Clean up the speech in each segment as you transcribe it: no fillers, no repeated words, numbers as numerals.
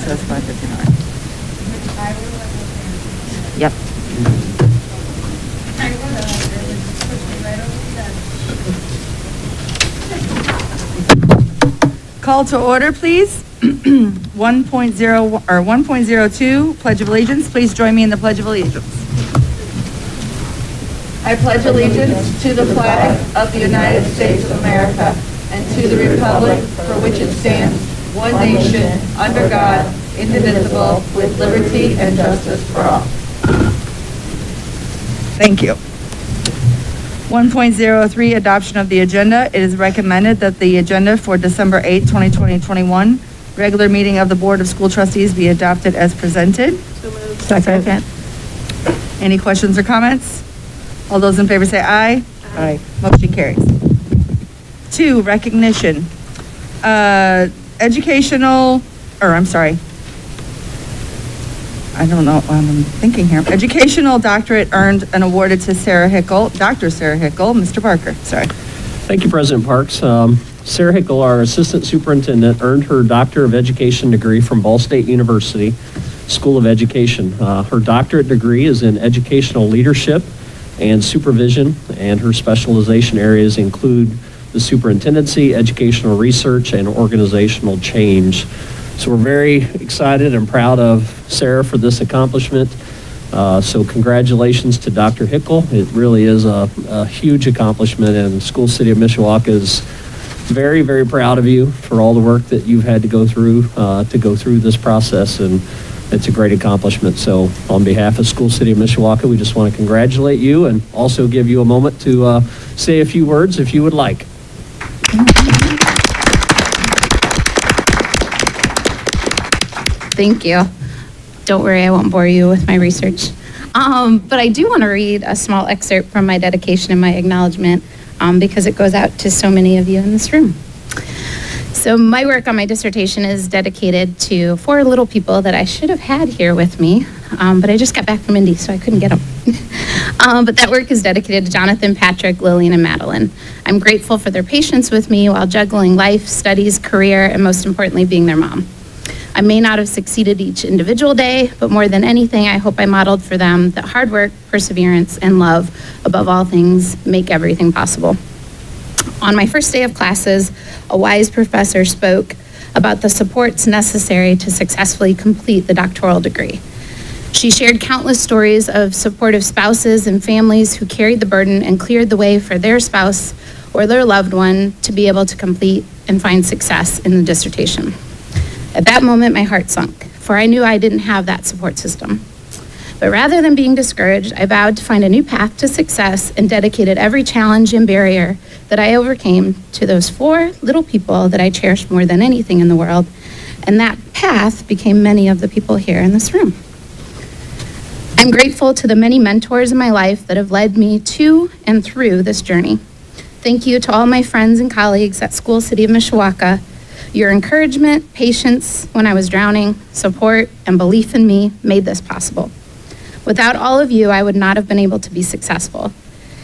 says 5:59. Yep. Call to order, please. 1.0 or 1.02, Pledge of Allegiance. Please join me in the Pledge of Allegiance. I pledge allegiance to the flag of the United States of America and to the republic for which it stands, one nation, under God, indivisible, with liberty and justice for all. Thank you. 1.03, adoption of the agenda. It is recommended that the agenda for December 8, 2021, regular meeting of the Board of School Trustees be adopted as presented. So moved. Second. Any questions or comments? All those in favor say aye. Aye. Motion carries. 2, recognition. Educational doctorate earned and awarded to Dr. Sarah Hickle. Mr. Parker, sorry. Thank you, President Parks. Sarah Hickle, our Assistant Superintendent, earned her Doctor of Education degree from Ball State University School of Education. Her doctorate degree is in educational leadership and supervision, and her specialization areas include the superintendency, educational research, and organizational change. So we're very excited and proud of Sarah for this accomplishment. So congratulations to Dr. Hickle. It really is a huge accomplishment, and School City of Mishawaka is very, very proud of you for all the work that you've had to go through this process, and it's a great accomplishment. So on behalf of School City of Mishawaka, we just want to congratulate you and also give you a moment to say a few words if you would like. Thank you. Don't worry, I won't bore you with my research. But I do want to read a small excerpt from my dedication and my acknowledgement because it goes out to so many of you in this room. So my work on my dissertation is dedicated to 4 little people that I should have had here with me, but I just got back from Indy, so I couldn't get them. But that work is dedicated to Jonathan, Patrick, Lillian, and Madeline. I'm grateful for their patience with me while juggling life, studies, career, and most importantly, being their mom. I may not have succeeded each individual day, but more than anything, I hope I modeled for them that hard work, perseverance, and love, above all things, make everything possible. On my first day of classes, a wise professor spoke about the supports necessary to successfully complete the doctoral degree. She shared countless stories of supportive spouses and families who carried the burden and cleared the way for their spouse or their loved one to be able to complete and find success in the dissertation. At that moment, my heart sunk, for I knew I didn't have that support system. But rather than being discouraged, I vowed to find a new path to success and dedicated every challenge and barrier that I overcame to those 4 little people that I cherished more than anything in the world. And that path became many of the people here in this room. I'm grateful to the many mentors in my life that have led me to and through this journey. Thank you to all my friends and colleagues at School City of Mishawaka. Your encouragement, patience when I was drowning, support, and belief in me made this possible. Without all of you, I would not have been able to be successful.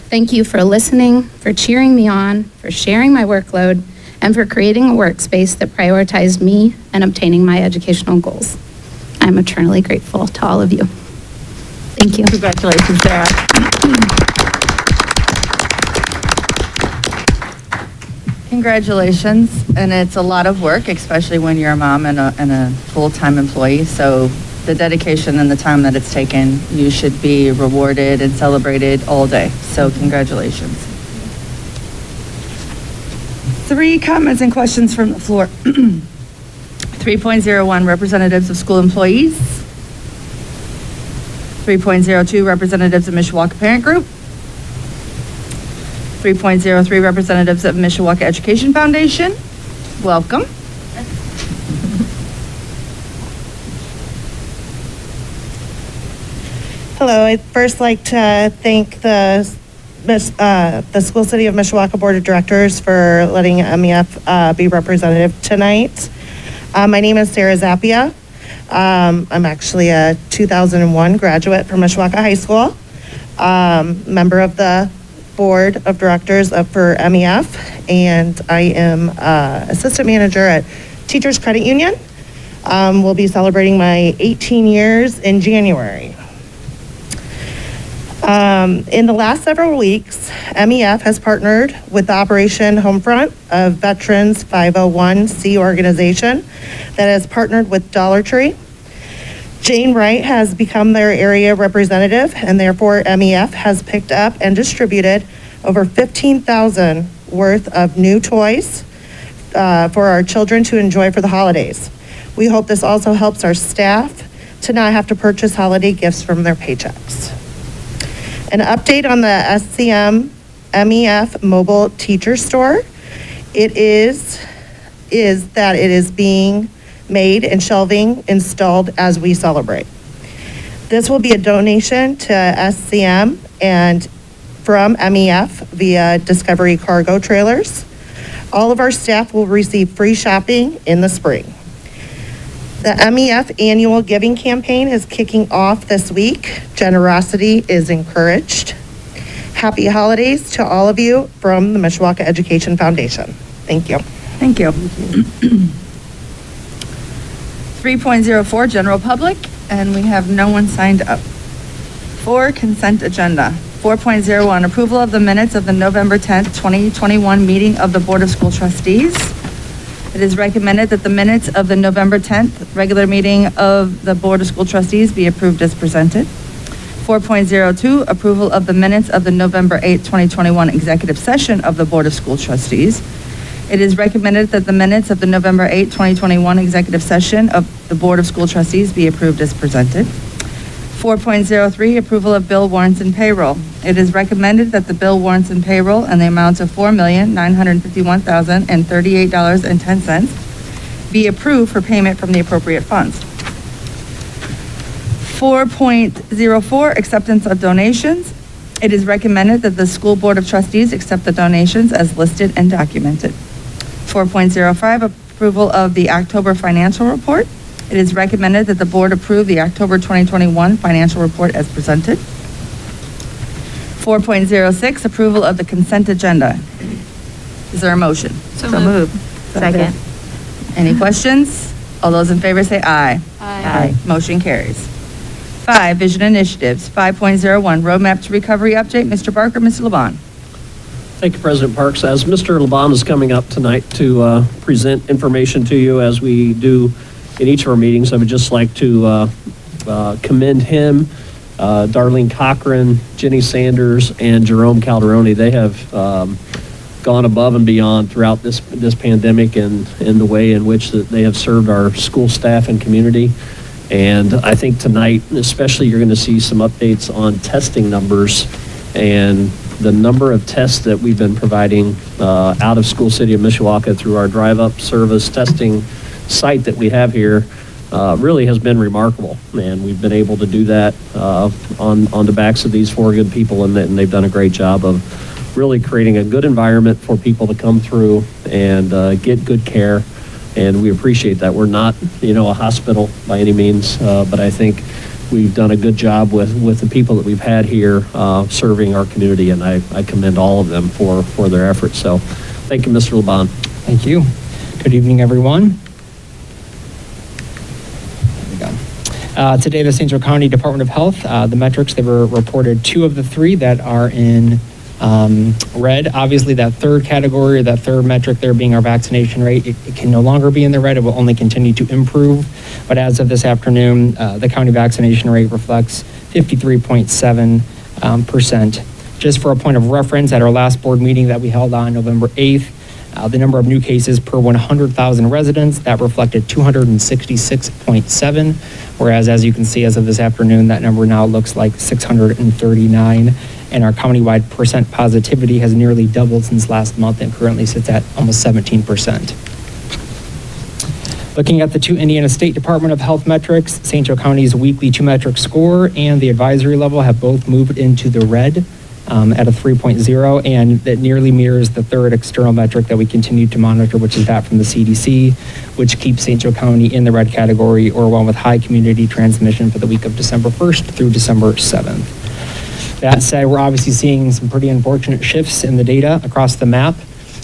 Thank you for listening, for cheering me on, for sharing my workload, and for creating a workspace that prioritized me and obtaining my educational goals. I'm eternally grateful to all of you. Thank you. Congratulations, Sarah. Congratulations, and it's a lot of work, especially when you're a mom and a full-time employee. So the dedication and the time that it's taken, you should be rewarded and celebrated all day. So congratulations. 3 comments and questions from the floor. 3.01, representatives of school employees. 3.02, representatives of Mishawaka Parent Group. 3.03, representatives of Mishawaka Education Foundation. Welcome. Hello, I'd first like to thank the School City of Mishawaka Board of Directors for letting MEF be representative tonight. My name is Sarah Zappia. I'm actually a 2001 graduate from Mishawaka High School, member of the Board of Directors for MEF, and I am assistant manager at Teachers Credit Union. We'll be celebrating my 18 years in January. In the last several weeks, MEF has partnered with Operation Homefront, a Veterans 501c organization that has partnered with Dollar Tree. Jane Wright has become their area representative, and therefore MEF has picked up and distributed over 15,000 worth of new toys for our children to enjoy for the holidays. We hope this also helps our staff to not have to purchase holiday gifts from their paychecks. An update on the SCM MEF mobile teacher store. It is that it is being made and shelving installed as we celebrate. This will be a donation to SCM and from MEF via Discovery Cargo Trailers. All of our staff will receive free shopping in the spring. The MEF annual giving campaign is kicking off this week. Generosity is encouraged. Happy holidays to all of you from the Mishawaka Education Foundation. Thank you. Thank you. 3.04, general public, and we have no one signed up. 4, consent agenda. 4.01, approval of the minutes of the November 10th, 2021 meeting of the Board of School Trustees. It is recommended that the minutes of the November 10th regular meeting of the Board of School Trustees be approved as presented. 4.02, approval of the minutes of the November 8th, 2021 executive session of the Board of School Trustees. It is recommended that the minutes of the November 8th, 2021 executive session of the Board of School Trustees be approved as presented. 4.03, approval of bill warrants and payroll. It is recommended that the bill warrants and payroll in the amount of $4,951,038.10 be approved for payment from the appropriate funds. 4.04, acceptance of donations. It is recommended that the School Board of Trustees accept the donations as listed and documented. 4.05, approval of the October financial report. It is recommended that the board approve the October 2021 financial report as presented. 4.06, approval of the consent agenda. Is there a motion? So moved. Second. Any questions? All those in favor say aye. Aye. Motion carries. 5, vision initiatives. 5.01, roadmap to recovery update. Mr. Barker, Mr. LeBon. Thank you, President Parks. As Mr. LeBon is coming up tonight to present information to you as we do in each of our meetings, I would just like to commend him, Darlene Cochran, Jenny Sanders, and Jerome Calderoni. They have gone above and beyond throughout this pandemic and in the way in which that they have served our school staff and community. And I think tonight, especially, you're going to see some updates on testing numbers and the number of tests that we've been providing out of School City of Mishawaka through our drive-up service testing site that we have here really has been remarkable. And we've been able to do that on the backs of these 4 good people, and they've done a great job of really creating a good environment for people to come through and get good care. And we appreciate that. We're not, a hospital by any means, but I think we've done a good job with the people that we've had here serving our community, and I commend all of them for their efforts. So thank you, Mr. LeBon. Thank you. Good evening, everyone. There we go. Today, the St. Joe County Department of Health, the metrics, they were reported 2 of the 3 that are in red. Obviously, that third category, or that third metric there being our vaccination rate, it can no longer be in the red. It will only continue to improve. But as of this afternoon, the county vaccination rate reflects 53.7%. Just for a point of reference, at our last board meeting that we held on November 8th, the number of new cases per 100,000 residents, that reflected 266.7, whereas as you can see, as of this afternoon, that number now looks like 639. And our countywide percent positivity has nearly doubled since last month and currently sits at almost 17%. Looking at the 2 Indiana State Department of Health metrics, St. Joe County's weekly 2-metric score and the advisory level have both moved into the red at a 3.0, and that nearly mirrors the third external metric that we continue to monitor, which is that from the CDC, which keeps St. Joe County in the red category, or one with high community transmission, for the week of December 1st through December 7th. That said, we're obviously seeing some pretty unfortunate shifts in the data across the map,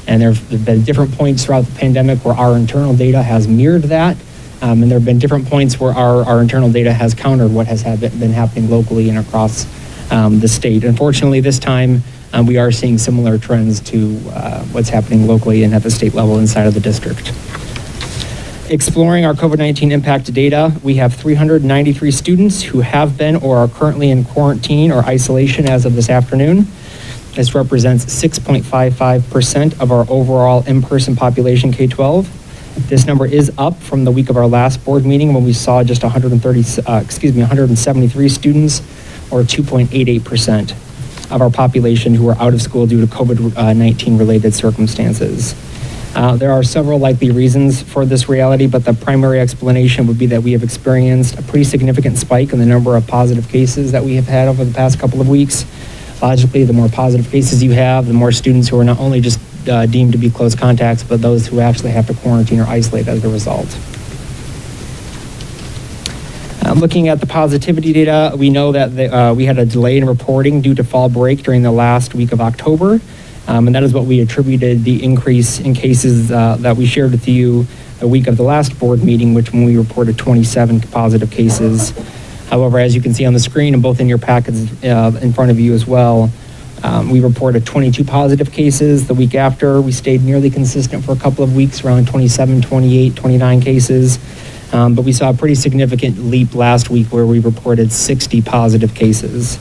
and there have been different points throughout the pandemic where our internal data has mirrored that, And there have been different points where our internal data has countered what has been happening locally and across the state. Unfortunately, this time we are seeing similar trends to what's happening locally and at the state level inside of the district. Exploring our COVID-19 impact data, we have 393 students who have been or are currently in quarantine or isolation as of this afternoon. This represents 6.55% of our overall in-person population K-12. This number is up from the week of our last board meeting when we saw just 173 students, or 2.88% of our population who are out of school due to COVID-19 related circumstances. There are several likely reasons for this reality, but the primary explanation would be that we have experienced a pretty significant spike in the number of positive cases that we have had over the past couple of weeks. Logically, the more positive cases you have, the more students who are not only just deemed to be close contacts, but those who actually have to quarantine or isolate as a result. Looking at the positivity data, we know that we had a delay in reporting due to fall break during the last week of October. And that is what we attributed the increase in cases that we shared with you the week of the last board meeting, which when we reported 27 positive cases. However, as you can see on the screen and both in your packets in front of you as well, we reported 22 positive cases. The week after, we stayed nearly consistent for a couple of weeks, around 27, 28, 29 cases. But we saw a pretty significant leap last week where we reported 60 positive cases.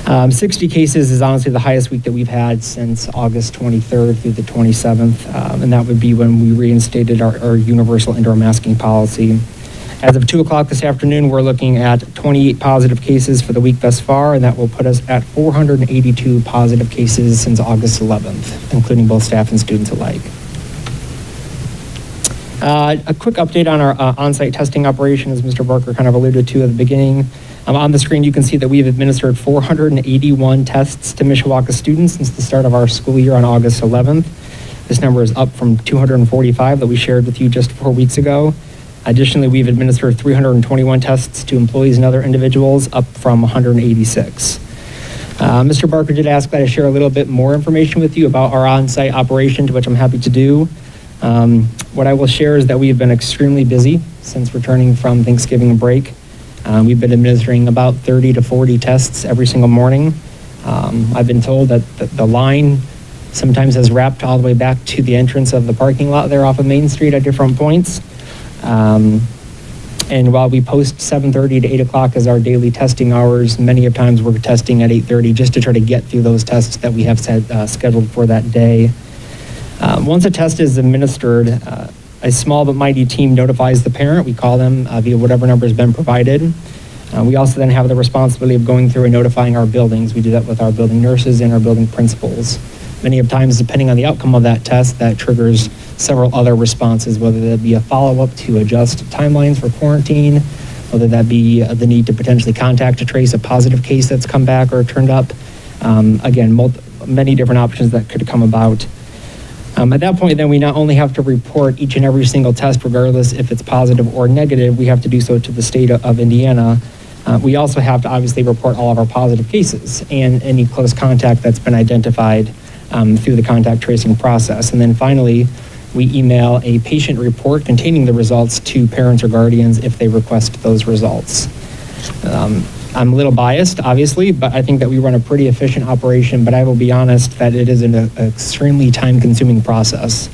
60 cases is honestly the highest week that we've had since August 23rd through the 27th, and that would be when we reinstated our universal indoor masking policy. As of 2 o'clock this afternoon, we're looking at 28 positive cases for the week thus far, and that will put us at 482 positive cases since August 11th, including both staff and students alike. A quick update on our on-site testing operation, as Mr. Barker kind of alluded to at the beginning. On the screen, you can see that we've administered 481 tests to Mishawaka students since the start of our school year on August 11th. This number is up from 245 that we shared with you just 4 weeks ago. Additionally, we've administered 321 tests to employees and other individuals, up from 186. Mr. Barker did ask that I share a little bit more information with you about our on-site operation, to which I'm happy to do. What I will share is that we have been extremely busy since returning from Thanksgiving break. We've been administering about 30 to 40 tests every single morning. I've been told that the line sometimes has wrapped all the way back to the entrance of the parking lot there off of Main Street at different points. And while we post 7:30 to 8 o'clock as our daily testing hours, many of times we're testing at 8:30 just to try to get through those tests that we have scheduled for that day. Once a test is administered, a small but mighty team notifies the parent. We call them via whatever number has been provided. We also then have the responsibility of going through and notifying our buildings. We do that with our building nurses and our building principals. Many of times, depending on the outcome of that test, that triggers several other responses, whether that be a follow-up to adjust timelines for quarantine, whether that be the need to potentially contact or trace a positive case that's come back or turned up. Again, many different options that could come about. At that point, then, we not only have to report each and every single test, regardless if it's positive or negative, we have to do so to the state of Indiana. We also have to obviously report all of our positive cases and any close contact that's been identified through the contact tracing process. And then finally, we email a patient report containing the results to parents or guardians if they request those results. I'm a little biased, obviously, but I think that we run a pretty efficient operation, but I will be honest that it is an extremely time-consuming process.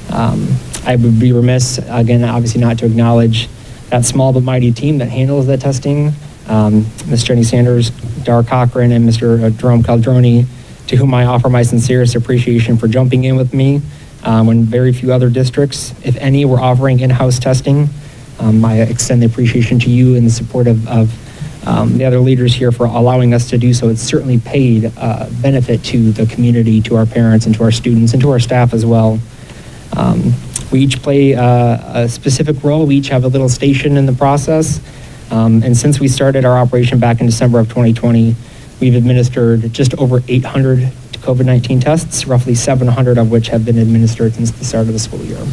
I would be remiss, again, obviously not to acknowledge that small but mighty team that handles that testing, Ms. Jenny Sanders, Dar Cochran, and Mr. Jerome Caldroni, to whom I offer my sincerest appreciation for jumping in with me when very few other districts, if any, were offering in-house testing. I extend the appreciation to you and the support of the other leaders here for allowing us to do so. It's certainly paid benefit to the community, to our parents, and to our students, and to our staff as well. We each play a specific role. We each have a little station in the process. And since we started our operation back in December of 2020, we've administered just over 800 COVID-19 tests, roughly 700 of which have been administered since the start of the school year.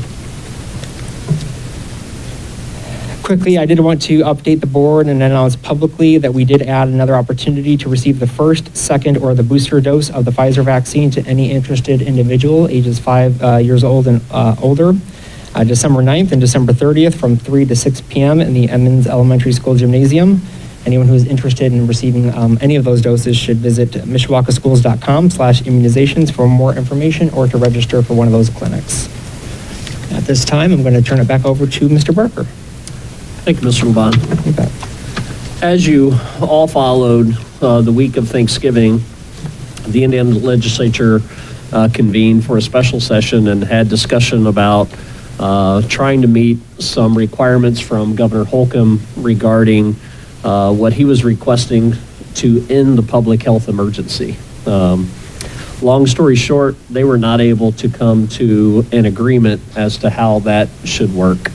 Quickly, I did want to update the board and announce publicly that we did add another opportunity to receive the first, second, or the booster dose of the Pfizer vaccine to any interested individual ages 5 years old and older. December 9th and December 30th from 3 to 6 p.m. in the Emmons Elementary School Gymnasium. Anyone who is interested in receiving any of those doses should visit mishawakaschools.com/immunizations for more information or to register for one of those clinics. At this time, I'm going to turn it back over to Mr. Barker. Thank you, Mr. Levon. You bet. As you all followed the week of Thanksgiving, the Indiana legislature convened for a special session and had discussion about trying to meet some requirements from Governor Holcomb regarding what he was requesting to end the public health emergency. Long story short, they were not able to come to an agreement as to how that should work.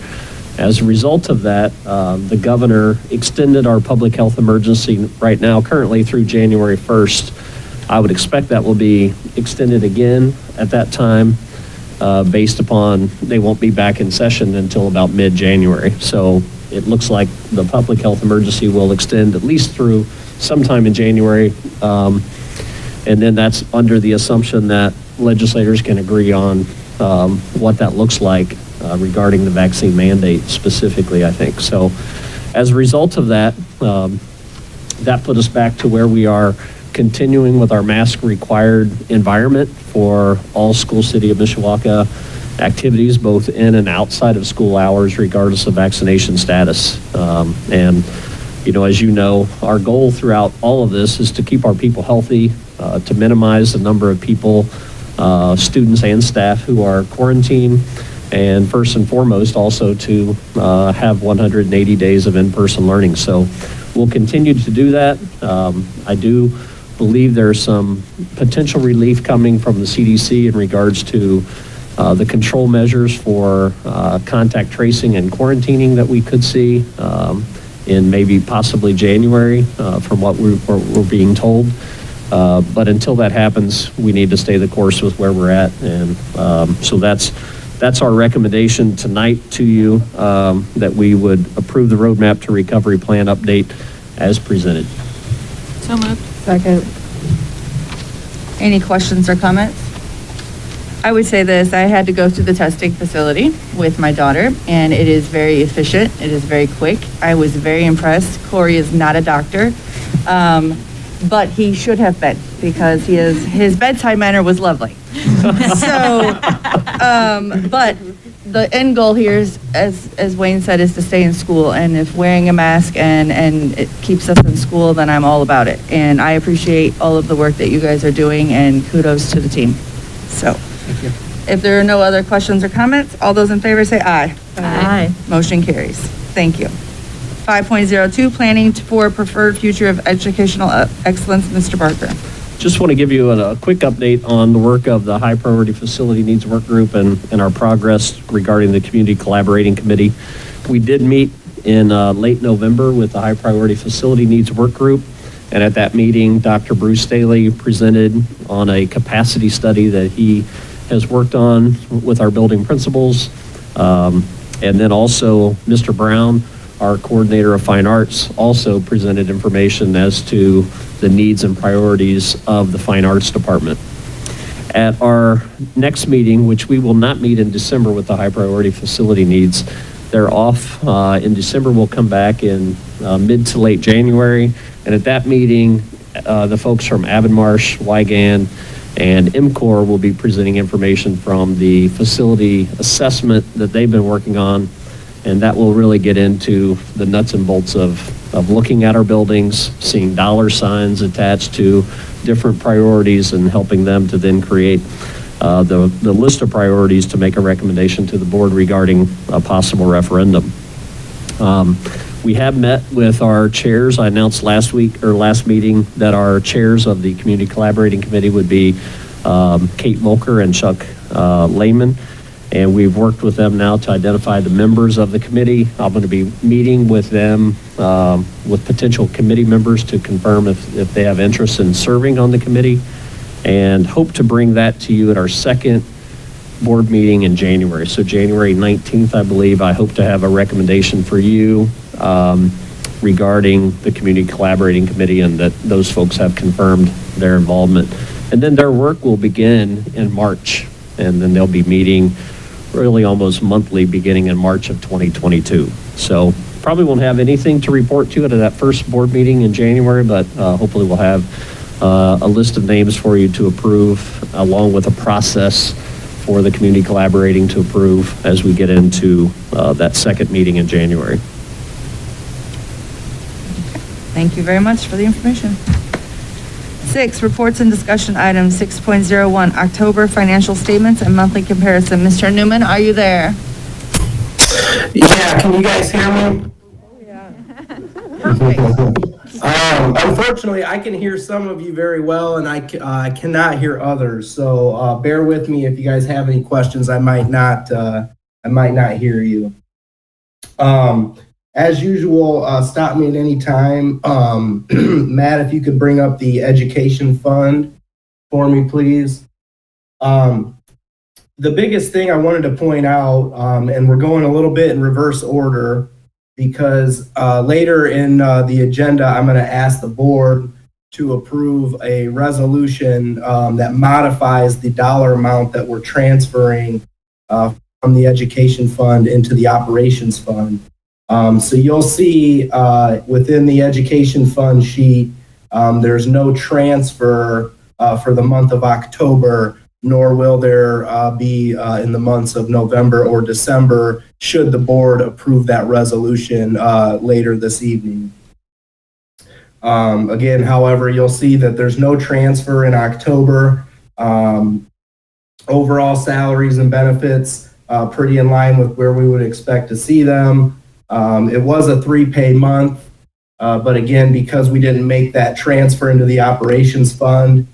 As a result of that, the governor extended our public health emergency right now, currently through January 1st. I would expect that will be extended again at that time, based upon they won't be back in session until about mid-January. So it looks like the public health emergency will extend at least through sometime in January. And then that's under the assumption that legislators can agree on what that looks like regarding the vaccine mandate specifically, I think. So as a result of that, that put us back to where we are continuing with our mask required environment for all school city of Mishawaka activities, both in and outside of school hours, regardless of vaccination status. And, you know, as you know, our goal throughout all of this is to keep our people healthy, to minimize the number of people, students and staff who are quarantined, and first and foremost also to have 180 days of in-person learning. So we'll continue to do that. I do believe there's some potential relief coming from the CDC in regards to the control measures for contact tracing and quarantining that we could see in maybe possibly January from what we're being told. But until that happens, we need to stay the course with where we're at. And so that's our recommendation tonight to you, that we would approve the roadmap to recovery plan update as presented. So moved. Second. Any questions or comments? I would say this, I had to go through the testing facility with my daughter, and it is very efficient. It is very quick. I was very impressed. Corey is not a doctor, but he should have been, because his bedside manner was lovely. So, but the end goal here is, as Wayne said, is to stay in school. And if wearing a mask and it keeps us in school, then I'm all about it. And I appreciate all of the work that you guys are doing, and kudos to the team. So, if there are no other questions or comments, all those in favor say aye. Aye. Motion carries. Thank you. 5.02, planning for preferred future of educational excellence, Mr. Barker. Just want to give you a quick update on the work of the High Priority Facility Needs Work Group and our progress regarding the Community Collaborating Committee. We did meet in late November with the High Priority Facility Needs Work Group, and at that meeting, Dr. Bruce Staley presented on a capacity study that he has worked on with our building principals, and then also Mr. Brown, our coordinator of fine arts, also presented information as to the needs and priorities of the fine arts department. At our next meeting, which we will not meet in December with the high priority facility needs, they're off in December. We'll come back in mid to late January. And at that meeting, the folks from Avonmarsh, Wygan, and MCOR will be presenting information from the facility assessment that they've been working on. And that will really get into the nuts and bolts of looking at our buildings, seeing dollar signs attached to different priorities, and helping them to then create the list of priorities to make a recommendation to the board regarding a possible referendum. We have met with our chairs. I announced last meeting that our chairs of the Community Collaborating Committee would be Kate Volker and Chuck Lehman. And we've worked with them now to identify the members of the committee. I'm going to be meeting with them, with potential committee members, to confirm if they have interest in serving on the committee, and hope to bring that to you at our second board meeting in January. So January 19th, I believe, I hope to have a recommendation for you regarding the Community Collaborating Committee, and that those folks have confirmed their involvement. And then their work will begin in March, and then they'll be meeting really almost monthly beginning in March of 2022. So probably won't have anything to report to it at that first board meeting in January, but hopefully we'll have a list of names for you to approve, along with a process for the community collaborating to approve as we get into that second meeting in January. Thank you very much for the information. 6, reports and discussion items. 6.01, October financial statements and monthly comparison. Mr. Newman, are you there? Yeah, can you guys hear me? Perfect. Unfortunately, I can hear some of you very well, and I cannot hear others. So bear with me if you guys have any questions. I might not hear you. As usual, stop me at any time. Matt, if you could bring up the education fund for me, please. The biggest thing I wanted to point out, and we're going a little bit in reverse order, because later in the agenda, I'm going to ask the board to approve a resolution that modifies the dollar amount that we're transferring from the education fund into the operations fund. So you'll see within the education fund sheet, there's no transfer for the month of October, nor will there be in the months of November or December, should the board approve that resolution later this evening. Again, however, you'll see that there's no transfer in October. Overall salaries and benefits, pretty in line with where we would expect to see them. It was a 3-pay month, but again, because we didn't make that transfer into the operations fund,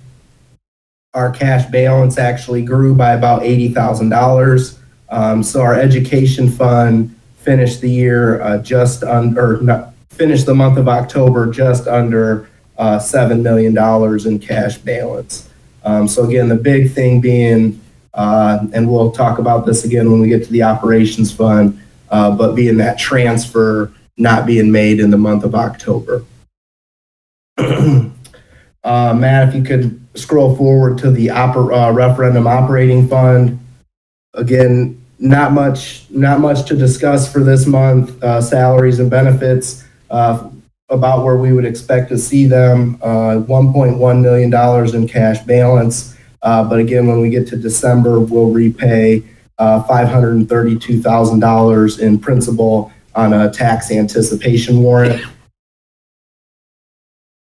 our cash balance actually grew by about $80,000. So our education fund finished the year finished the month of October just under $7 million in cash balance. So again, the big thing being, and we'll talk about this again when we get to the operations fund, but being that transfer not being made in the month of October. Matt, if you could scroll forward to the referendum operating fund. Again, not much to discuss for this month. Salaries and benefits about where we would expect to see them. $1.1 million in cash balance. But again, when we get to December, we'll repay $532,000 in principal on a tax anticipation warrant.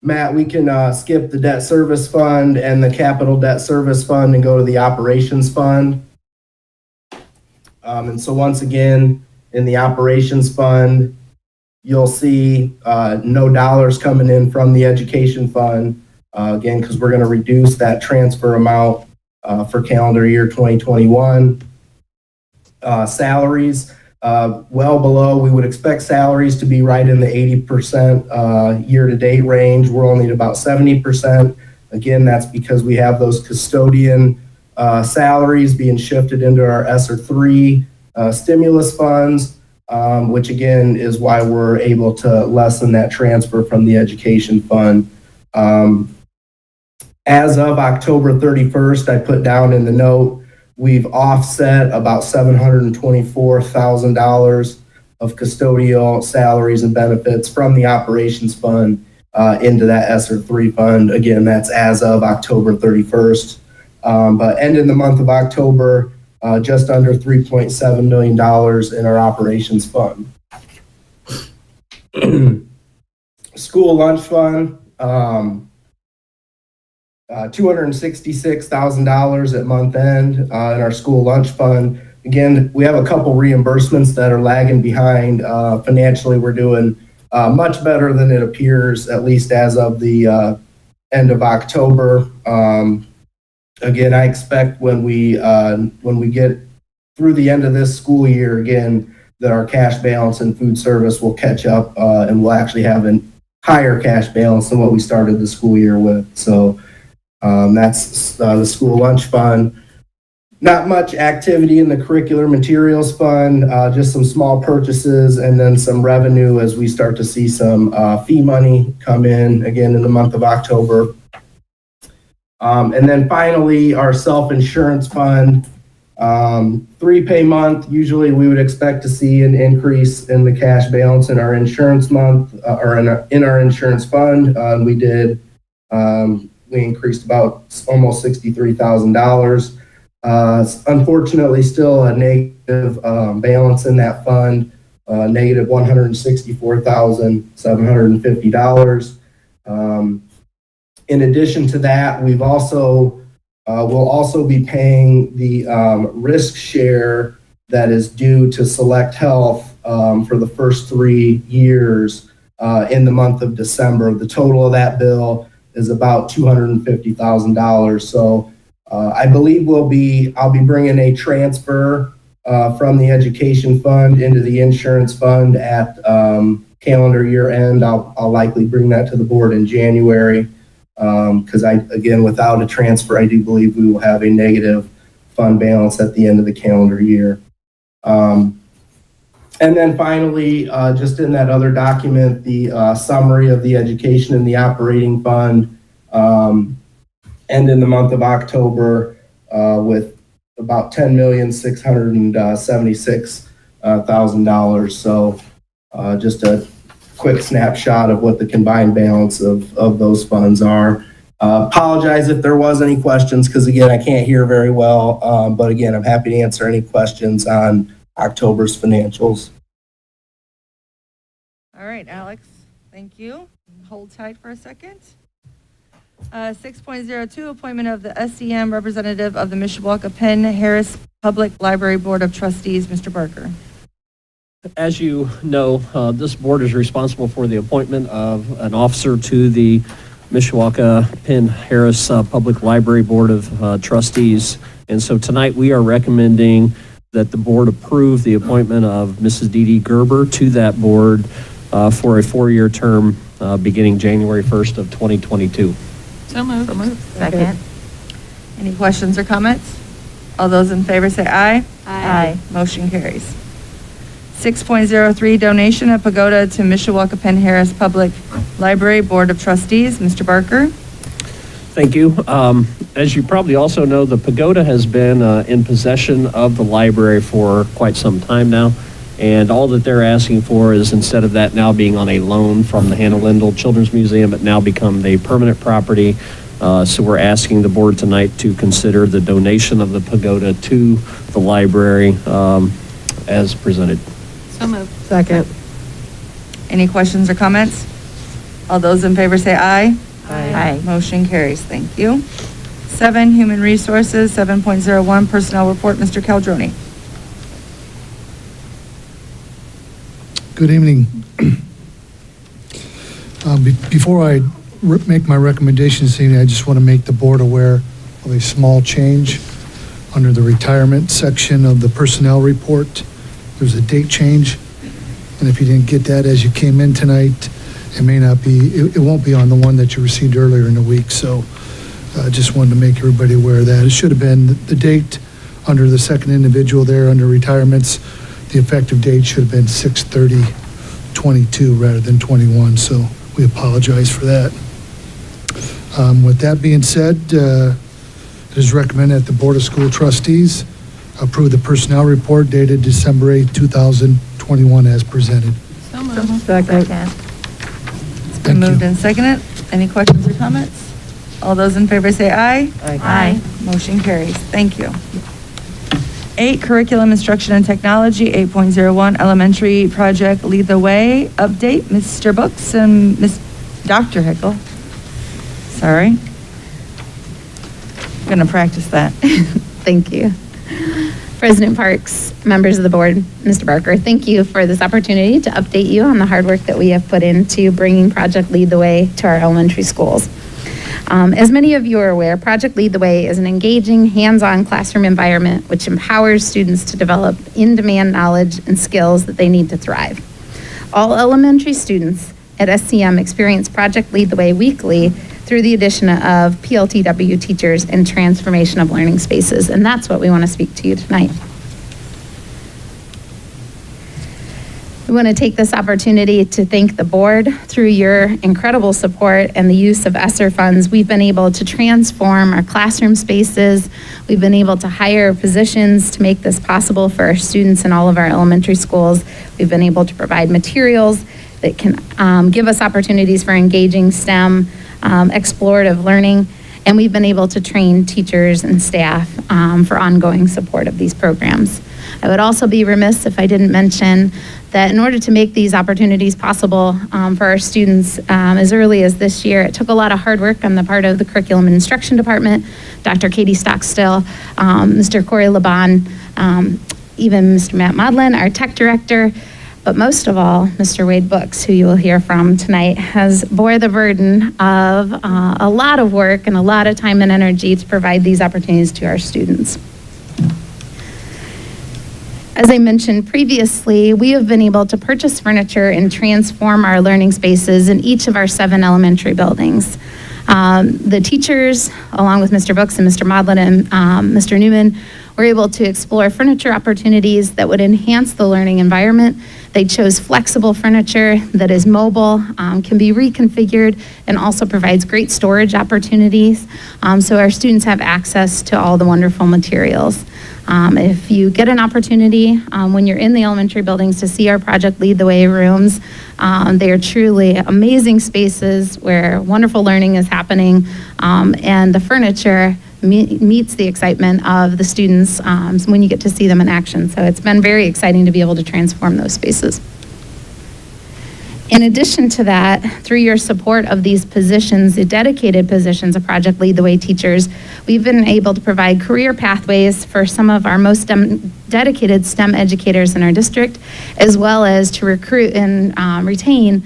Matt, we can skip the debt service fund and the capital debt service fund and go to the operations fund. And so once again, in the operations fund, you'll see no dollars coming in from the education fund, again, because we're going to reduce that transfer amount for calendar year 2021. Salaries, well below. We would expect salaries to be right in the 80% year-to-date range. We're only at about 70%. Again, that's because we have those custodian salaries being shifted into our ESSER 3 stimulus funds, which again is why we're able to lessen that transfer from the education fund. As of October 31st, I put down in the note, we've offset about $724,000 of custodial salaries and benefits from the operations fund into that ESSER 3 fund. Again, that's as of October 31st. But ending the month of October, just under $3.7 million in our operations fund. School lunch fund, $266,000 at month end in our school lunch fund. Again, we have a couple reimbursements that are lagging behind. Financially, we're doing much better than it appears, at least as of the end of October. Again, I expect when we get through the end of this school year, again, that our cash balance and food service will catch up and we'll actually have a higher cash balance than what we started the school year with. So that's the school lunch fund. Not much activity in the curricular materials fund, just some small purchases and then some revenue as we start to see some fee money come in again in the month of October. And then finally, our self-insurance fund, 3 pay month, usually we would expect to see an increase in the cash balance in our insurance month, or in our insurance fund. We did, we increased about almost $63,000. Unfortunately, still a negative balance in that fund, negative $164,750. In addition to that, we've also we'll also be paying the risk share that is due to Select Health for the first 3 years in the month of December. The total of that bill is about $250,000. So I believe I'll be bringing a transfer from the education fund into the insurance fund at calendar year end. I'll likely bring that to the board in January. Because again, without a transfer, I do believe we will have a negative fund balance at the end of the calendar year. And then finally, just in that other document, the summary of the education and the operating fund end in the month of October with about $10,676,000. So just a quick snapshot of what the combined balance of those funds are. Apologize if there was any questions, because again, I can't hear very well. But again, I'm happy to answer any questions on October's financials. All right, Alex, thank you. Hold tight for a second. 6.02, appointment of the SEM representative of the Mishawakapen Harris Public Library Board of Trustees, Mr. Barker. As you know, this board is responsible for the appointment of an officer to the Mishawakapen Harris Public Library Board of Trustees. And so tonight we are recommending that the board approve the appointment of Mrs. Dee Dee Gerber to that board for a 4-year term beginning January 1st of 2022. So moved. Second. Any questions or comments? All those in favor say aye. Aye. Motion carries. 6.03, donation of Pagoda to Mishawakapen Harris Public Library Board of Trustees. Mr. Barker. Thank you. As you probably also know, the Pagoda has been in possession of the library for quite some time now. And all that they're asking for is, instead of that now being on a loan from the Hannah Lindell Children's Museum, it now become a permanent property. So we're asking the board tonight to consider the donation of the Pagoda to the library as presented. So moved. Second. Any questions or comments? All those in favor say aye. Aye. Motion carries. Thank you. 7, Human Resources, 7.01, Personnel Report, Mr. Caldroni. Good evening. Before I make my recommendations this evening, I just want to make the board aware of a small change under the retirement section of the personnel report. There's a date change, and if you didn't get that as you came in tonight, it may not be, it won't be on the one that you received earlier in the week. So I just wanted to make everybody aware of that. It should have been the date under the second individual there under retirements. The effective date should have been 6/30/22 rather than 21. So we apologize for that. With that being said, it is recommended that the Board of School Trustees approve the personnel report dated December 8, 2021 as presented. So moved. Second. It's been moved and seconded. Any questions or comments? All those in favor say aye. Aye. Motion carries. Thank you. 8, Curriculum, Instruction, and Technology, 8.01, Elementary Project Lead the Way update. Mr. Books and Dr. Hickel. Sorry. I'm going to practice that. Thank you. President Parks, members of the board, Mr. Barker, thank you for this opportunity to update you on the hard work that we have put into bringing Project Lead the Way to our elementary schools. As many of you are aware, Project Lead the Way is an engaging, hands-on classroom environment which empowers students to develop in-demand knowledge and skills that they need to thrive. All elementary students at SCM experience Project Lead the Way weekly through the addition of PLTW teachers and transformation of learning spaces, and that's what we want to speak to you tonight. We want to take this opportunity to thank the board. Through your incredible support and the use of ESSER funds, we've been able to transform our classroom spaces. We've been able to hire positions to make this possible for our students in all of our elementary schools. We've been able to provide materials that can give us opportunities for engaging STEM, explorative learning, and we've been able to train teachers and staff for ongoing support of these programs. I would also be remiss if I didn't mention that in order to make these opportunities possible for our students as early as this year, it took a lot of hard work on the part of the Curriculum and Instruction Department, Dr. Katie Stockstill, Mr. Corey Laban, even Mr. Matt Modlin, our tech director, but most of all, Mr. Wade Books, who you will hear from tonight, has bore the burden of a lot of work and a lot of time and energy to provide these opportunities to our students. As I mentioned previously, we have been able to purchase furniture and transform our learning spaces in each of our 7 elementary buildings. The teachers, along with Mr. Brooks and Mr. Modlin and Mr. Newman, were able to explore furniture opportunities that would enhance the learning environment. They chose flexible furniture that is mobile, can be reconfigured, and also provides great storage opportunities, so our students have access to all the wonderful materials. If you get an opportunity when you're in the elementary buildings to see our Project Lead the Way rooms, they are truly amazing spaces where wonderful learning is happening, and the furniture meets the excitement of the students when you get to see them in action. So it's been very exciting to be able to transform those spaces. In addition to that, through your support of these positions, the dedicated positions of Project Lead the Way teachers, we've been able to provide career pathways for some of our most dedicated STEM educators in our district, as well as to recruit and retain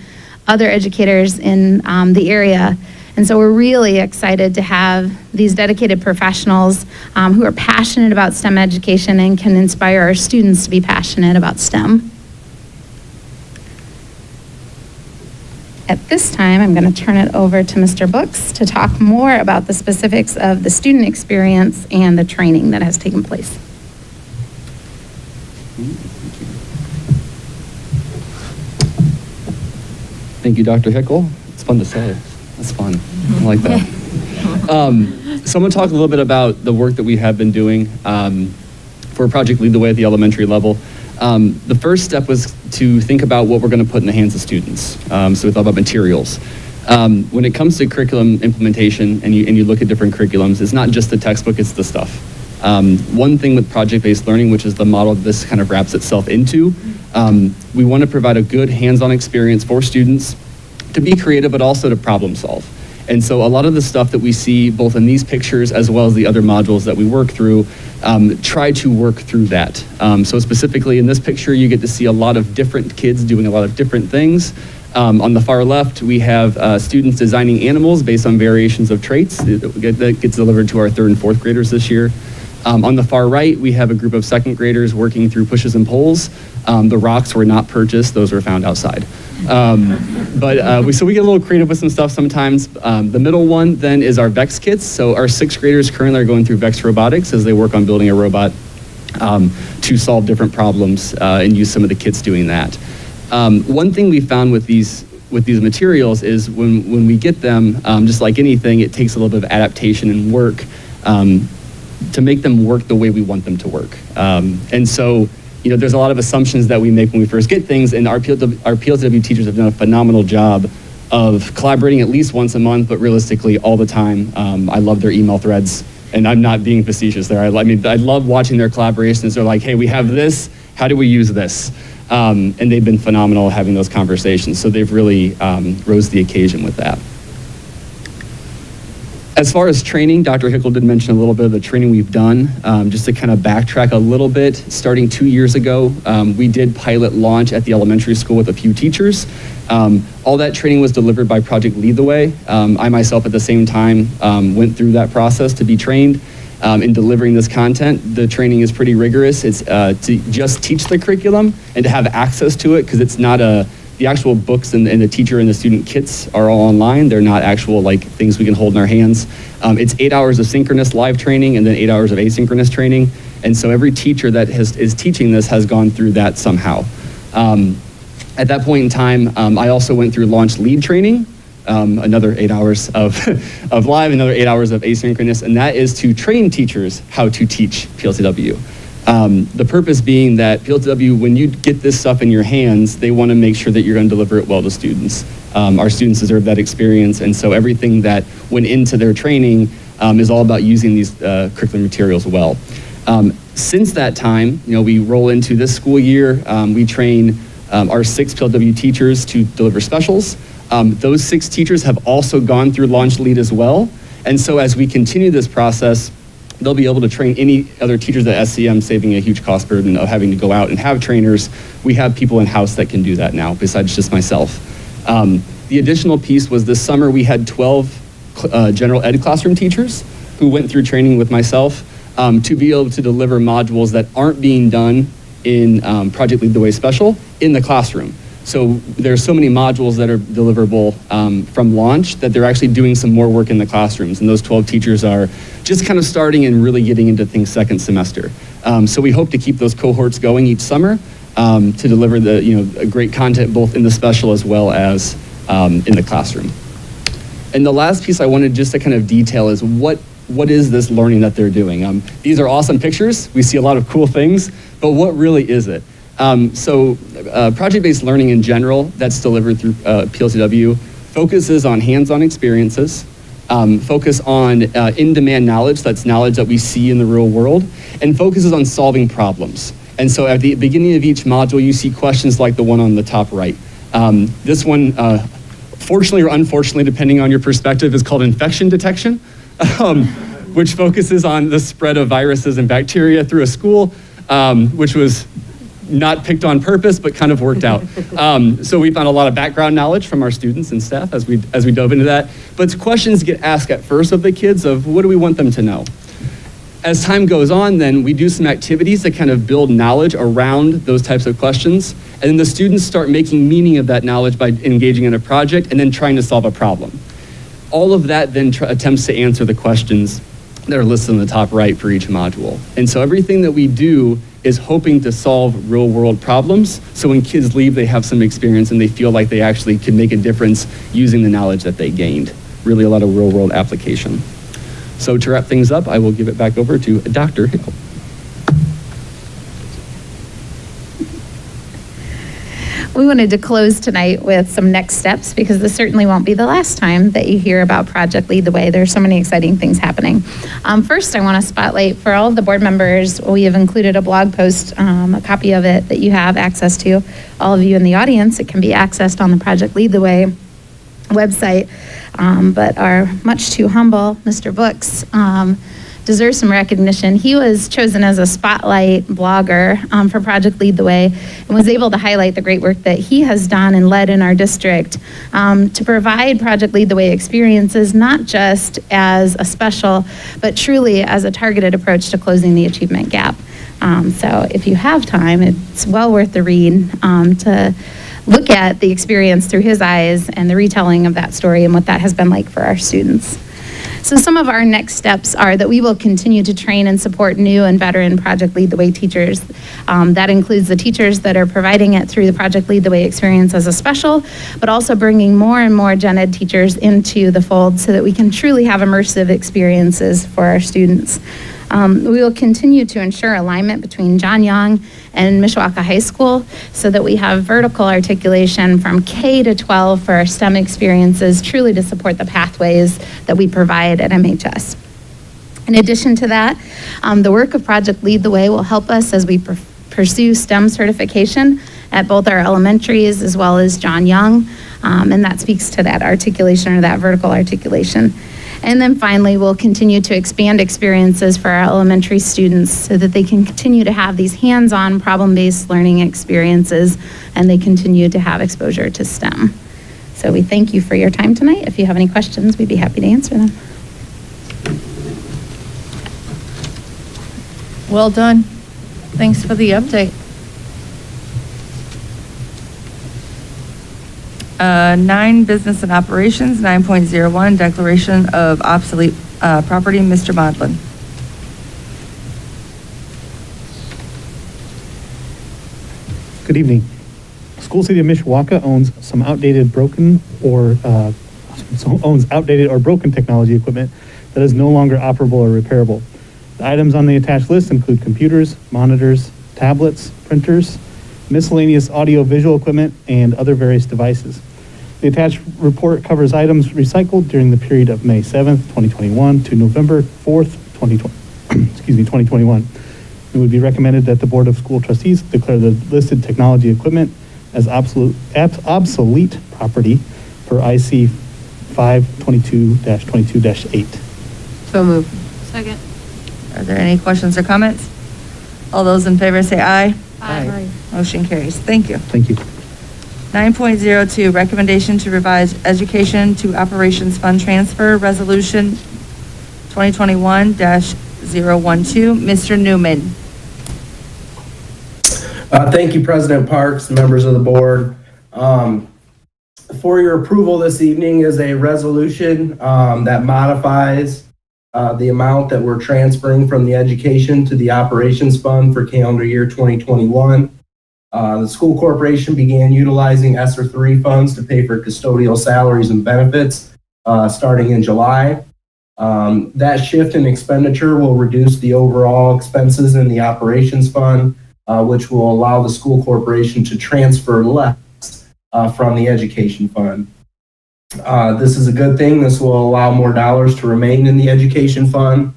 other educators in the area. And so we're really excited to have these dedicated professionals who are passionate about STEM education and can inspire our students to be passionate about STEM. At this time, I'm going to turn it over to Mr. Books to talk more about the specifics of the student experience and the training that has taken place. Thank you, Dr. Hickel. It's fun to say. That's fun. I like that. So I'm going to talk a little bit about the work that we have been doing for Project Lead the Way at the elementary level. The first step was to think about what we're going to put in the hands of students. So we thought about materials. When it comes to curriculum implementation and you look at different curriculums, it's not just the textbook, it's the stuff. One thing with project-based learning, which is the model this kind of wraps itself into, we want to provide a good hands-on experience for students to be creative, but also to problem solve. And so a lot of the stuff that we see both in these pictures as well as the other modules that we work through, try to work through that. So specifically in this picture, you get to see a lot of different kids doing a lot of different things. On the far left, we have students designing animals based on variations of traits. That gets delivered to our 3rd and 4th graders this year. On the far right, we have a group of 2nd graders working through pushes and pulls. The rocks were not purchased, those were found outside. So we get a little creative with some stuff sometimes. The middle one then is our Vex Kits. So our 6th graders currently are going through Vex Robotics as they work on building a robot to solve different problems and use some of the kits doing that. One thing we found with these materials is when we get them, just like anything, it takes a little bit of adaptation and work to make them work the way we want them to work. And so, there's a lot of assumptions that we make when we first get things, and our PLTW teachers have done a phenomenal job of collaborating at least once a month, but realistically all the time. I love their email threads, and I'm not being facetious there. I love watching their collaborations. They're like, hey, we have this, how do we use this? And they've been phenomenal having those conversations, so they've really rose the occasion with that. As far as training, Dr. Hickel did mention a little bit of the training we've done. Just to kind of backtrack a little bit, starting 2 years ago, we did pilot launch at the elementary school with a few teachers. All that training was delivered by Project Lead the Way. I myself at the same time went through that process to be trained in delivering this content. The training is pretty rigorous. It's to just teach the curriculum and to have access to it, because it's not the actual books and the teacher and the student kits are all online. They're not actual things we can hold in our hands. It's 8 hours of synchronous live training and then 8 hours of asynchronous training. And so every teacher that is teaching this has gone through that somehow. At that point in time, I also went through launch lead training, another 8 hours of, of live, another 8 hours of asynchronous, and that is to train teachers how to teach PLTW. The purpose being that PLTW, when you get this stuff in your hands, they want to make sure that you're going to deliver it well to students. Our students deserve that experience, and so everything that went into their training is all about using these curriculum materials well. Since that time, we roll into this school year, we train our 6 PLW teachers to deliver specials. Those 6 teachers have also gone through Launch Lead as well, and so as we continue this process, they'll be able to train any other teachers at SCM, saving a huge cost burden of having to go out and have trainers. We have people in-house that can do that now, besides just myself. The additional piece was this summer we had 12 general ed classroom teachers who went through training with myself to be able to deliver modules that aren't being done in Project Lead the Way Special in the classroom. So there's so many modules that are deliverable from launch that they're actually doing some more work in the classrooms. And those 12 teachers are just kind of starting and really getting into things second semester. So we hope to keep those cohorts going each summer to deliver the great content both in the special as well as in the classroom. And the last piece I wanted just to kind of detail is what is this learning that they're doing? These are awesome pictures. We see a lot of cool things, but what really is it? Project-based learning in general that's delivered through PLTW focuses on hands-on experiences, focus on in-demand knowledge, that's knowledge that we see in the real world, and focuses on solving problems. And so at the beginning of each module, you see questions like the one on the top right. This one, fortunately or unfortunately, depending on your perspective, is called infection detection, which focuses on the spread of viruses and bacteria through a school, which was not picked on purpose, but kind of worked out. So we found a lot of background knowledge from our students and staff as we dove into that. But questions get asked at first of the kids of what do we want them to know? As time goes on, then we do some activities that kind of build knowledge around those types of questions. And then the students start making meaning of that knowledge by engaging in a project and then trying to solve a problem. All of that then attempts to answer the questions that are listed on the top right for each module. And so everything that we do is hoping to solve real world problems. So when kids leave, they have some experience and they feel like they actually can make a difference using the knowledge that they gained. Really a lot of real world application. So to wrap things up, I will give it back over to Dr. Hickle. We wanted to close tonight with some next steps because this certainly won't be the last time that you hear about Project Lead the Way. There's so many exciting things happening. First, I want to spotlight for all of the board members, we have included a blog post, a copy of it that you have access to. All of you in the audience, it can be accessed on the Project Lead the Way website, but our much too humble Mr. Books deserves some recognition. He was chosen as a spotlight blogger for Project Lead the Way and was able to highlight the great work that he has done and led in our district to provide Project Lead the Way experiences, not just as a special, but truly as a targeted approach to closing the achievement gap. So if you have time, it's well worth the read to look at the experience through his eyes and the retelling of that story and what that has been like for our students. So some of our next steps are that we will continue to train and support new and veteran Project Lead the Way teachers. That includes the teachers that are providing it through the Project Lead the Way experience as a special, but also bringing more and more gen ed teachers into the fold so that we can truly have immersive experiences for our students. We will continue to ensure alignment between John Young and Mishawaka High School so that we have vertical articulation from K to 12 for our STEM experiences, truly to support the pathways that we provide at MHS. In addition to that, the work of Project Lead the Way will help us as we pursue STEM certification at both our elementaries as well as John Young, and that speaks to that articulation or that vertical articulation. And then finally, we'll continue to expand experiences for our elementary students so that they can continue to have these hands-on problem-based learning experiences and they continue to have exposure to STEM. So we thank you for your time tonight. If you have any questions, we'd be happy to answer them. Well done. Thanks for the update. 9, business and operations, 9.01, declaration of obsolete property, Mr. Modlin. Good evening. School City of Mishawaka owns some outdated, broken, or broken technology equipment that is no longer operable or repairable. The items on the attached list include computers, monitors, tablets, printers, miscellaneous audio-visual equipment, and other various devices. The attached report covers items recycled during the period of May 7th, 2021 to November 4th, 2021. It would be recommended that the Board of School Trustees declare the listed technology equipment as obsolete property per IC 522-22-8. So moved. Second. Are there any questions or comments? All those in favor say aye. Aye. Motion carries. Thank you. Thank you. 9.02, recommendation to revise Education to Operations Fund Transfer Resolution 2021-012. Mr. Newman. Thank you, President Parks, members of the board. For your approval this evening is a resolution that modifies the amount that we're transferring from the Education to the Operations Fund for calendar year 2021. The school corporation began utilizing ESSER 3 funds to pay for custodial salaries and benefits starting in July. That shift in expenditure will reduce the overall expenses in the Operations Fund, which will allow the school corporation to transfer less from the Education Fund. This is a good thing. This will allow more dollars to remain in the Education Fund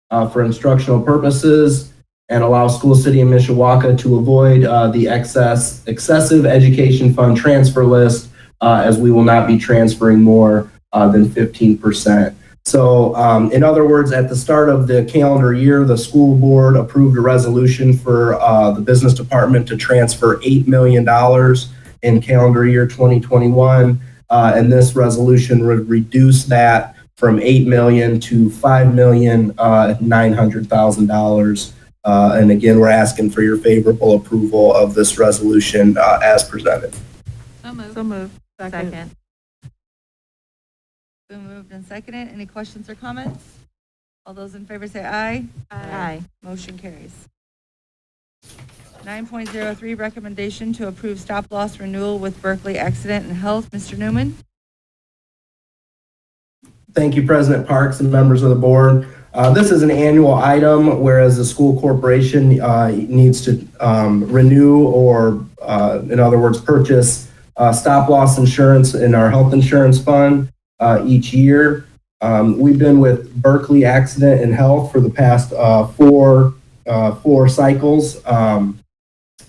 for instructional purposes and allow School City of Mishawaka to avoid the excessive Education Fund transfer list as we will not be transferring more than 15%. So in other words, at the start of the calendar year, the school board approved a resolution for the business department to transfer $8 million in calendar year 2021. And this resolution would reduce that from $8 million to $5,900,000. And again, we're asking for your favorable approval of this resolution as presented. So moved. Second. Been moved and seconded. Any questions or comments? All those in favor say aye. Aye. Motion carries. 9.03, recommendation to approve stop-loss renewal with Berkeley Accident and Health. Mr. Newman? Thank you, President Parks and members of the board. This is an annual item, whereas the school corporation needs to renew or, in other words, purchase stop-loss insurance in our health insurance fund each year. We've been with Berkeley Accident and Health for the past four cycles.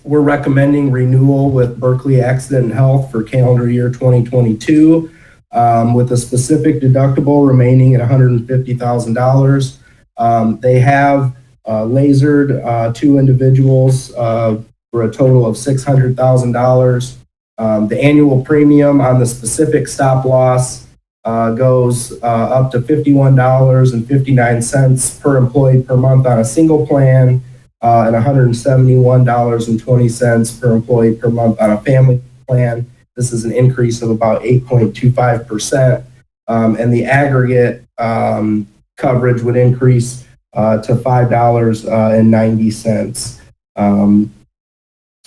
We're recommending renewal with Berkeley Accident and Health for calendar year 2022 with a specific deductible remaining at $150,000. They have lasered two individuals for a total of $600,000. The annual premium on the specific stop loss goes up to $51.59 per employee per month on a single plan and $171.20 per employee per month on a family plan. This is an increase of about 8.25%, and the aggregate coverage would increase to $5.90.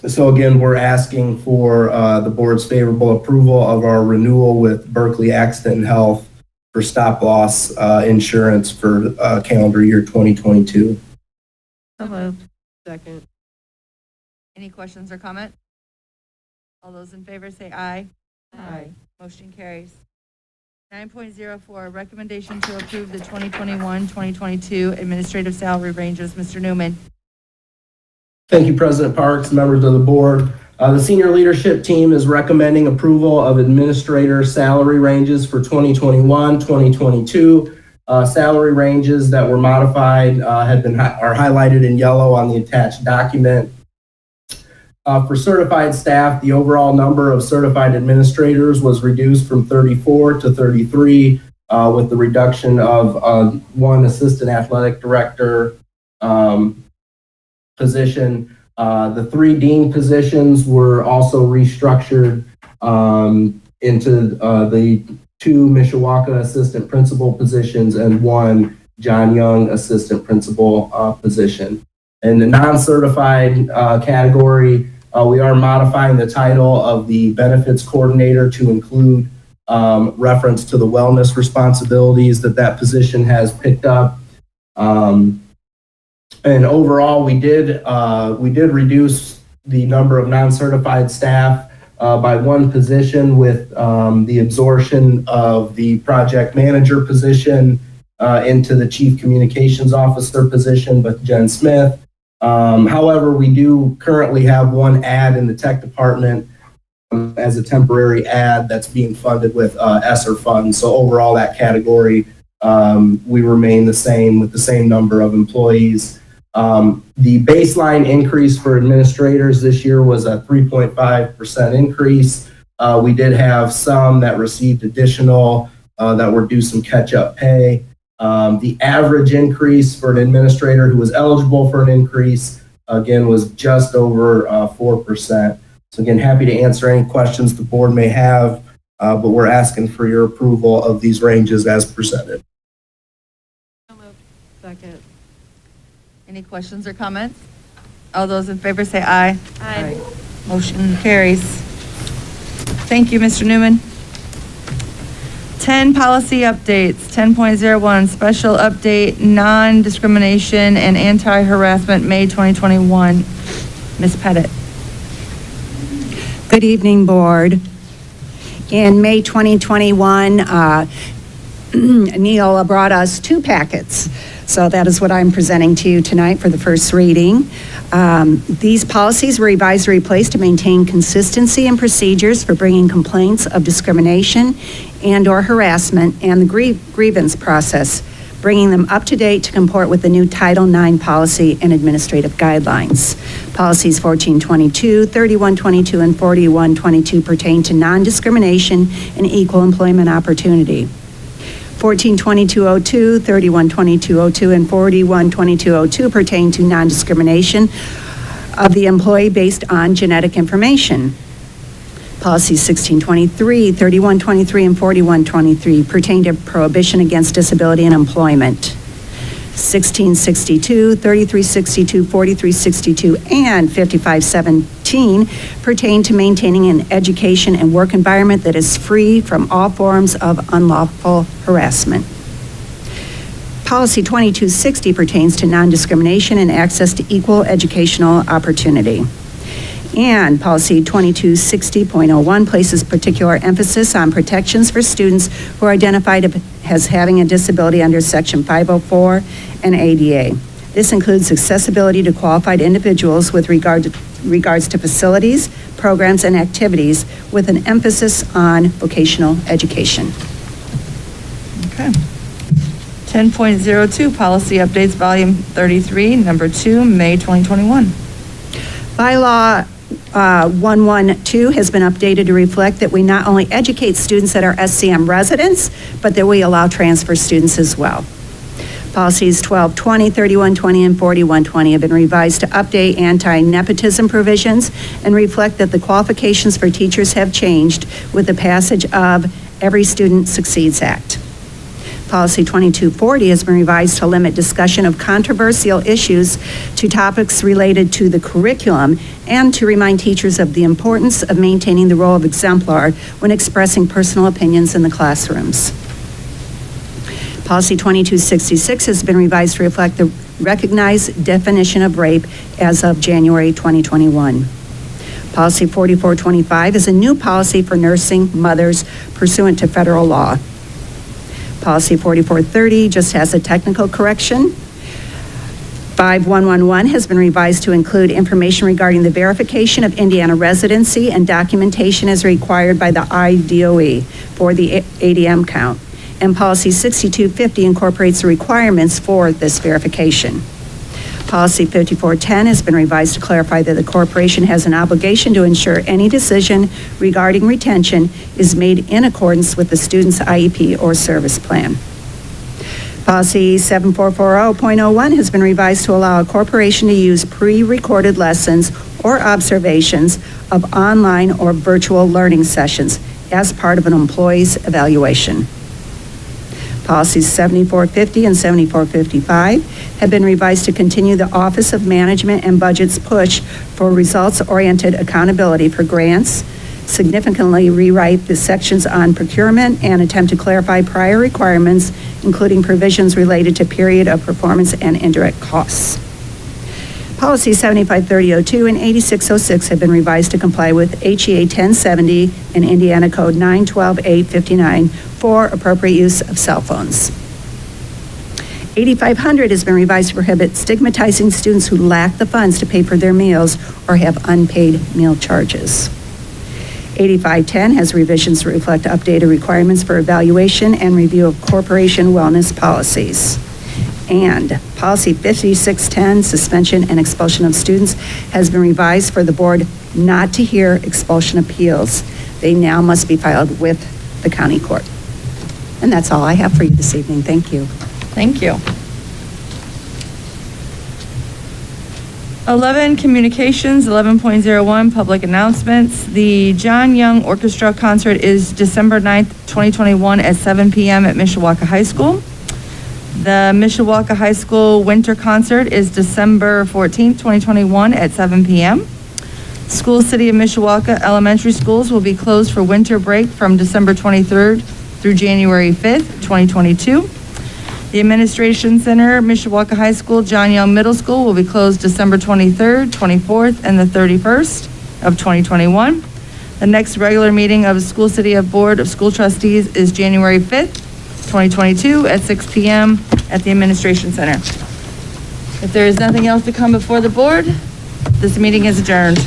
So again, we're asking for the board's favorable approval of our renewal with Berkeley Accident and Health for stop loss insurance for calendar year 2022. So moved. Second. Any questions or comments? All those in favor say aye. Aye. Motion carries. 9.04, recommendation to approve the 2021-2022 administrative salary ranges. Mr. Newman. Thank you, President Parks, members of the board. The senior leadership team is recommending approval of administrator salary ranges for 2021-2022. Salary ranges that were modified are highlighted in yellow on the attached document. For certified staff, the overall number of certified administrators was reduced from 34 to 33 with the reduction of one assistant athletic director position. The three dean positions were also restructured into the two Mishawaka assistant principal positions and one John Young assistant principal position. In the non-certified category, We are modifying the title of the benefits coordinator to include reference to the wellness responsibilities that position has picked up. And overall, we did reduce the number of non-certified staff by one position with the absorption of the project manager position into the chief communications officer position with Jen Smith. However, we do currently have one ad in the tech department as a temporary ad that's being funded with ESSER funds. So overall, that category, we remain the same with the same number of employees. The baseline increase for administrators this year was a 3.5% increase. We did have some that received additional that were due some catch-up pay. The average increase for an administrator who was eligible for an increase, again, was just over 4%. So again, happy to answer any questions the board may have, but we're asking for your approval of these ranges as presented. Second. Any questions or comments? All those in favor say aye. Aye. Motion carries. Thank you, Mr. Newman. 10 policy updates. 10.01 special update, non-discrimination and anti-harassment, May 2021. Ms. Pettit. Good evening, Board. In May 2021, Neil brought us 2 packets. So that is what I'm presenting to you tonight for the first reading. These policies were revised or replaced to maintain consistency in procedures for bringing complaints of discrimination and/or harassment and the grievance process, bringing them up to date to comport with the new Title IX policy and administrative guidelines. Policies 1422, 3122, and 4122 pertain to non-discrimination and equal employment opportunity. 142202, 312202, and 412202 pertain to non-discrimination of the employee based on genetic information. Policies 1623, 3123, and 4123 pertain to prohibition against disability in employment. 1662, 3362, 4362, and 5517 pertain to maintaining an education and work environment that is free from all forms of unlawful harassment. Policy 2260 pertains to non-discrimination and access to equal educational opportunity. And Policy 2260.01 places particular emphasis on protections for students who are identified as having a disability under Section 504 and ADA. This includes accessibility to qualified individuals with regards to facilities, programs, and activities with an emphasis on vocational education. Okay. 10.02 policy updates, volume 33, number 2, May 2021. Bylaw 112 has been updated to reflect that we not only educate students that are SCM residents, but that we allow transfer students as well. Policies 1220, 3120, and 4120 have been revised to update anti-nepotism provisions and reflect that the qualifications for teachers have changed with the passage of Every Student Succeeds Act. Policy 2240 has been revised to limit discussion of controversial issues to topics related to the curriculum and to remind teachers of the importance of maintaining the role of exemplar when expressing personal opinions in the classrooms. Policy 2266 has been revised to reflect the recognized definition of rape as of January 2021. Policy 4425 is a new policy for nursing mothers pursuant to federal law. Policy 4430 just has a technical correction. 5111 has been revised to include information regarding the verification of Indiana residency and documentation as required by the IDOE for the ADM count. And Policy 6250 incorporates the requirements for this verification. Policy 5410 has been revised to clarify that the corporation has an obligation to ensure any decision regarding retention is made in accordance with the student's IEP or service plan. Policy 7440.01 has been revised to allow a corporation to use pre-recorded lessons or observations of online or virtual learning sessions as part of an employee's evaluation. Policies 7450 and 7455 have been revised to continue the Office of Management and Budget's push for results-oriented accountability for grants, significantly rewrite the sections on procurement, and attempt to clarify prior requirements, including provisions related to period of performance and indirect costs. Policies 753002 and 8606 have been revised to comply with HEA 1070 and Indiana Code 912859 for appropriate use of cell phones. 8500 has been revised to prohibit stigmatizing students who lack the funds to pay for their meals or have unpaid meal charges. 8510 has revisions to reflect updated requirements for evaluation and review of corporation wellness policies. And Policy 5610, suspension and expulsion of students, has been revised for the board not to hear expulsion appeals. They now must be filed with the county court. And that's all I have for you this evening. Thank you. Thank you. 11, communications. 11.01, public announcements. The John Young Orchestra concert is December 9th, 2021 at 7 p.m. at Mishawaka High School. The Mishawaka High School winter concert is December 14th, 2021 at 7 p.m. School City of Mishawaka elementary schools will be closed for winter break from December 23rd through January 5th, 2022. The Administration Center, Mishawaka High School, John Young Middle School will be closed December 23rd, 24th, and the 31st of 2021. The next regular meeting of School City of Board of School Trustees is January 5th, 2022 at 6 p.m. at the Administration Center. If there is nothing else to come before the board, this meeting is adjourned.